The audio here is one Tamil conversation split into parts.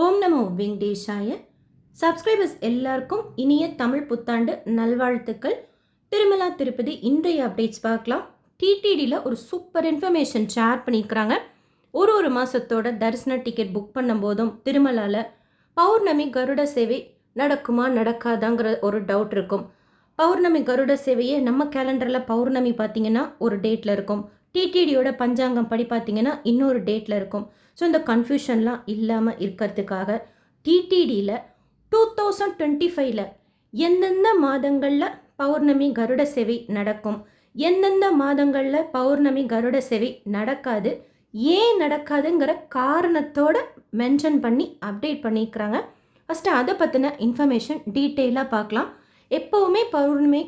ஓம் நமோ வெங்கடேஷாய. சப்ஸ்கிரைபர்ஸ் எல்லாருக்கும் இனிய தமிழ் புத்தாண்டு நல்வாழ்த்துக்கள். திருமலா திருப்பதி இன்றைய அப்டேட்ஸ் பார்க்கலாம். டிடிடியில் ஒரு சூப்பர் இன்ஃபர்மேஷன் ஷேர் பண்ணியிருக்கிறாங்க. ஒரு மாதத்தோட தரிசன டிக்கெட் புக் பண்ணும்போதும் திருமலாவில் பௌர்ணமி கருட சேவை நடக்குமா நடக்காதாங்கிற ஒரு டவுட் இருக்கும். பௌர்ணமி கருட சேவையே நம்ம கேலண்டரில் பௌர்ணமி பார்த்திங்கன்னா ஒரு டேட்டில் இருக்கும். டிடிடியோட பஞ்சாங்கம் படி பார்த்திங்கன்னா இன்னொரு டேட்டில் இருக்கும். ஸோ இந்த கன்ஃபியூஷன்லாம் இல்லாமல் இருக்கிறதுக்காக டிடிடியில் 2025 எந்தெந்த மாதங்களில் பௌர்ணமி கருட சேவை நடக்கும், எந்தெந்த மாதங்களில் பௌர்ணமி கருட சேவை நடக்காது, ஏன் நடக்காதுங்கிற காரணத்தோடு மென்ஷன் பண்ணி அப்டேட் பண்ணியிருக்கிறாங்க. ஃபஸ்ட்டு அதை பற்றின இன்ஃபர்மேஷன் டீட்டெயிலாக பார்க்கலாம். எப்போவுமே பௌர்ணமி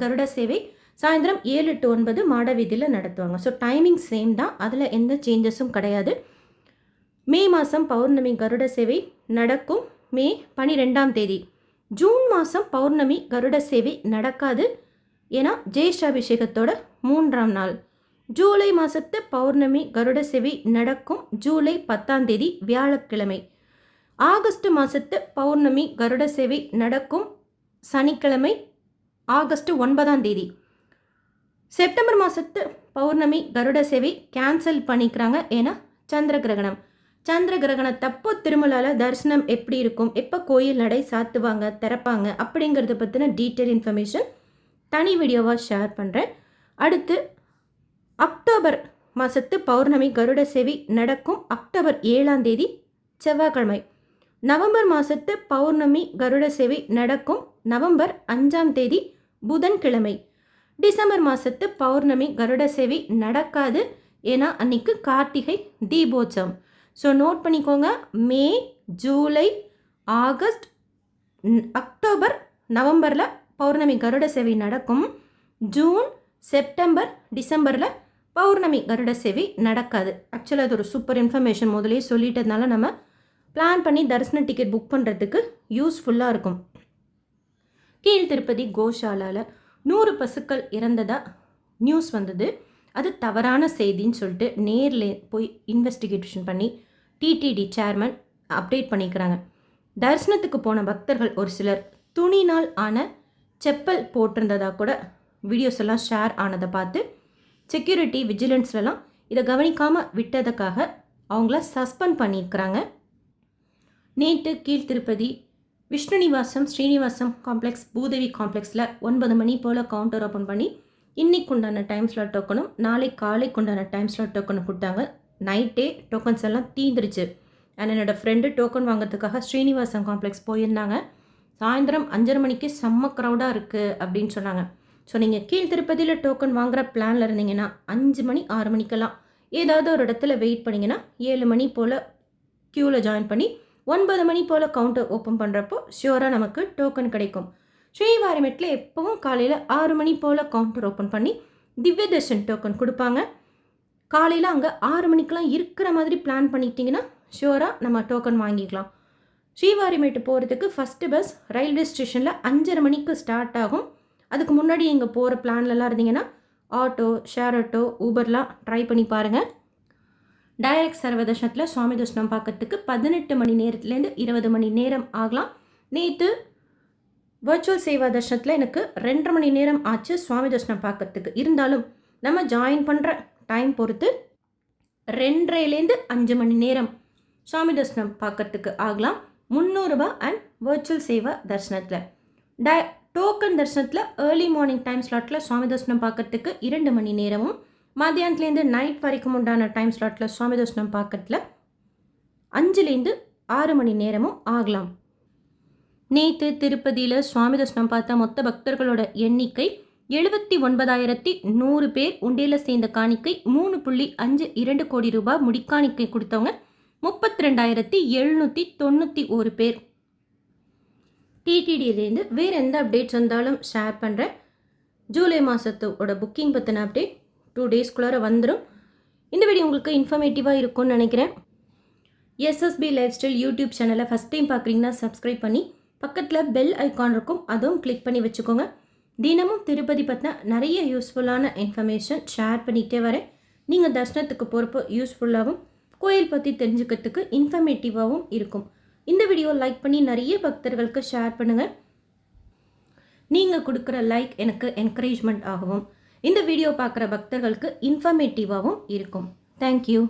கருட சேவை சாயந்தரம் 7 to 9 மாட வீதியில் நடத்துவாங்க. ஸோ டைமிங் சேம் தான், அதில் எந்த சேஞ்சஸும் கிடையாது. மே மாதம் பௌர்ணமி கருட சேவை நடக்கும் மே 12. ஜூன் மாதம் பௌர்ணமி கருட சேவை நடக்காது, ஏன்னா ஜேஷ்டாபிஷேகத்தோட 3ஆம் நாள். ஜூலை மாதத்து பௌர்ணமி கருட சேவை நடக்கும் ஜூலை 10 வியாழக்கிழமை. ஆகஸ்ட் மாதத்து பௌர்ணமி கருட சேவை நடக்கும் சனிக்கிழமை ஆகஸ்ட் 9. செப்டம்பர் மாதத்து பௌர்ணமி கருட சேவை கேன்சல் பண்ணிக்கிறாங்க, ஏன்னா சந்திர கிரகணம். சந்திர கிரகணத்தப்போ திருமலாவில் தரிசனம் எப்படி இருக்கும், எப்போ கோயில் நடை சாத்துவாங்க திறப்பாங்க அப்படிங்கிறத பற்றின டீட்டெயில் இன்ஃபர்மேஷன் தனி வீடியோவாக ஷேர் பண்ணுறேன். அடுத்து அக்டோபர் மாதத்து பௌர்ணமி கருட சேவை நடக்கும் அக்டோபர் 7 செவ்வாய்க்கிழமை. நவம்பர் மாதத்து பௌர்ணமி கருட சேவை நடக்கும் நவம்பர் 5 புதன்கிழமை. டிசம்பர் மாதத்து பௌர்ணமி கருட சேவை நடக்காது, ஏன்னா அன்னைக்கு கார்த்திகை தீபோத்சவம். ஸோ நோட் பண்ணிக்கோங்க. மே, ஜூலை, ஆகஸ்ட், அக்டோபர், நவம்பரில் பௌர்ணமி கருட சேவை நடக்கும். ஜூன், செப்டம்பர், டிசம்பரில் பௌர்ணமி கருட சேவை நடக்காது. ஆக்சுவலாக அது ஒரு சூப்பர் இன்ஃபர்மேஷன் முதலே சொல்லிட்டதுனால நம்ம பிளான் பண்ணி தரிசன டிக்கெட் புக் பண்ணுறதுக்கு யூஸ்ஃபுல்லாக இருக்கும். கீழ் திருப்பதி கோஷாலாவில் 100 பசுக்கள் இறந்ததாக நியூஸ் வந்தது. அது தவறான செய்தின்னு சொல்லிட்டு நேரில் போய் இன்வெஸ்டிகேஷன் பண்ணி டிடிடி சேர்மன் அப்டேட் பண்ணிக்கிறாங்க. தரிசனத்துக்கு போன பக்தர்கள் ஒரு சிலர் துணினால் ஆன செப்பல் போட்டிருந்ததாக கூட வீடியோஸ் எல்லாம் ஷேர் ஆனதை பார்த்து செக்யூரிட்டி விஜிலன்ஸ்லாம் இதை கவனிக்காமல் விட்டதுக்காக அவங்கள சஸ்பெண்ட் பண்ணியிருக்கிறாங்க. நேற்று கீழ்த்திருப்பதி விஷ்ணுநிவாசம் ஸ்ரீனிவாசம் காம்ப்ளெக்ஸ் பூதேவி காம்ப்ளெக்ஸில் 9 மணி போல் கவுண்டர் ஓப்பன் பண்ணி இன்னைக்கு உண்டான டைம் ஸ்லாட் டோக்கனும் நாளை காலைக்கு உண்டான டைம் ஸ்லாட் டோக்கனும் கொடுத்தாங்க. நைட்டே டோக்கன்ஸ் எல்லாம் தீந்துருச்சு. அண்ட் என்னோடய ஃப்ரெண்டு டோக்கன் வாங்கிறதுக்காக ஸ்ரீனிவாசம் காம்ப்ளெக்ஸ் போயிருந்தாங்க. சாயந்தரம் 5:30 மணிக்கு செம்ம க்ரௌடாக இருக்குது அப்படின்னு சொன்னாங்க. ஸோ நீங்கள் கீழ் திருப்பதியில் டோக்கன் வாங்குகிற பிளானில் இருந்தீங்கன்னா 5 மணி 6 மணிக்கெல்லாம் ஏதாவது ஒரு இடத்துல வெயிட் பண்ணிங்கன்னா 7 மணி போல் க்யூவில் ஜாயின் பண்ணி 9 மணி போல் கவுண்டர் ஓப்பன் பண்ணுறப்போ ஷியோராக நமக்கு டோக்கன் கிடைக்கும். ஸ்ரீவாரிமெட்டில் எப்பவும் காலையில் 6 மணி போல் கவுண்டர் ஓப்பன் பண்ணி திவ்ய தர்ஷன் டோக்கன் கொடுப்பாங்க. காலையில் அங்கே 6 மணிக்கெலாம் இருக்கிற மாதிரி பிளான் பண்ணிக்கிட்டிங்கன்னா ஷியோராக நம்ம டோக்கன் வாங்கிக்கலாம். ஸ்ரீவாரிமேட்டு போகிறதுக்கு ஃபஸ்ட்டு பஸ் ரயில்வே ஸ்டேஷனில் 5:30 மணிக்கு ஸ்டார்ட் ஆகும். அதுக்கு முன்னாடி இங்கே போகிற பிளான்லலாம் இருந்தீங்கன்னா ஆட்டோ, ஷேர் ஆட்டோ, ஊபர்லாம் ட்ரை பண்ணி பாருங்கள். டைரக்ட் சர்வதர்ஷனத்தில் சுவாமி தர்ஷனம் பார்க்கறதுக்கு 18 மணி நேரத்துலேருந்து 20 மணி நேரம் ஆகலாம். நேற்று வர்ச்சுவல் சேவா தர்ஷனத்தில் எனக்கு 2.5 மணி நேரம் ஆச்சு சுவாமி தர்ஷனம் பார்க்கறதுக்கு. இருந்தாலும் நம்ம ஜாயின் பண்ணுற டைம் பொறுத்து 2.5லேருந்து 5 மணி நேரம் சுவாமி தர்ஷனம் பார்க்கறதுக்கு ஆகலாம். 300 ரூபாய் அண்ட் வர்ச்சுவல் சேவா தர்ஷனத்தில் டோக்கன் தர்ஷனத்தில் ஏர்லி மார்னிங் டைம் ஸ்லாட்டில் சுவாமி தர்ஷனம் பார்க்கறதுக்கு 2 மணி நேரமும், மத்தியானத்துலேருந்து நைட் வரைக்கும் உண்டான டைம் ஸ்லாட்டில் சுவாமி தர்ஷனம் பார்க்கறதுல 5லேருந்து 6 மணி நேரமும் ஆகலாம். நேற்று திருப்பதியில் சுவாமி தர்ஷனம் பார்த்த மொத்த பக்தர்களோட எண்ணிக்கை 79,100 பேர். உண்டியில் சேர்ந்த காணிக்கை 3.52 கோடி ரூபாய். முடிக்காணிக்கை கொடுத்தவங்க 32,791 பேர். டிடிடியிலேருந்து வேறு எந்த அப்டேட்ஸ் வந்தாலும் ஷேர் பண்ணுறேன். ஜூலை மாதத்தோட புக்கிங் பற்றின அப்டேட் 2 டேஸ்க்குள்ளார வந்துடும். இந்த வீடியோ உங்களுக்கு இன்ஃபர்மேட்டிவாக இருக்கும்னு நினைக்கிறேன். எஸ்எஸ்பி லைஃப் ஸ்டைல் யூடியூப் சேனலை ஃபஸ்ட் டைம் பார்க்குறீங்கன்னா சப்ஸ்கிரைப் பண்ணி பக்கத்தில் பெல் ஐக்கான் இருக்கும், அதுவும் கிளிக் பண்ணி வச்சுக்கோங்க. தினமும் திருப்பதி பற்றின நிறைய யூஸ்ஃபுல்லான இன்ஃபர்மேஷன் ஷேர் பண்ணிகிட்டே வரேன். நீங்கள் தர்ஷனத்துக்கு போகிறப்போ யூஸ்ஃபுல்லாகவும் கோயில் பற்றி தெரிஞ்சுக்கிறதுக்கு இன்ஃபர்மேட்டிவாகவும் இருக்கும். இந்த வீடியோ லைக் பண்ணி நிறைய பக்தர்களுக்கு ஷேர் பண்ணுங்கள். நீங்கள் கொடுக்குற லைக் எனக்கு என்கரேஜ்மெண்ட் ஆகவும் இந்த வீடியோ பார்க்குற பக்தர்களுக்கு இன்ஃபர்மேட்டிவாகவும் இருக்கும். தேங்க்யூ.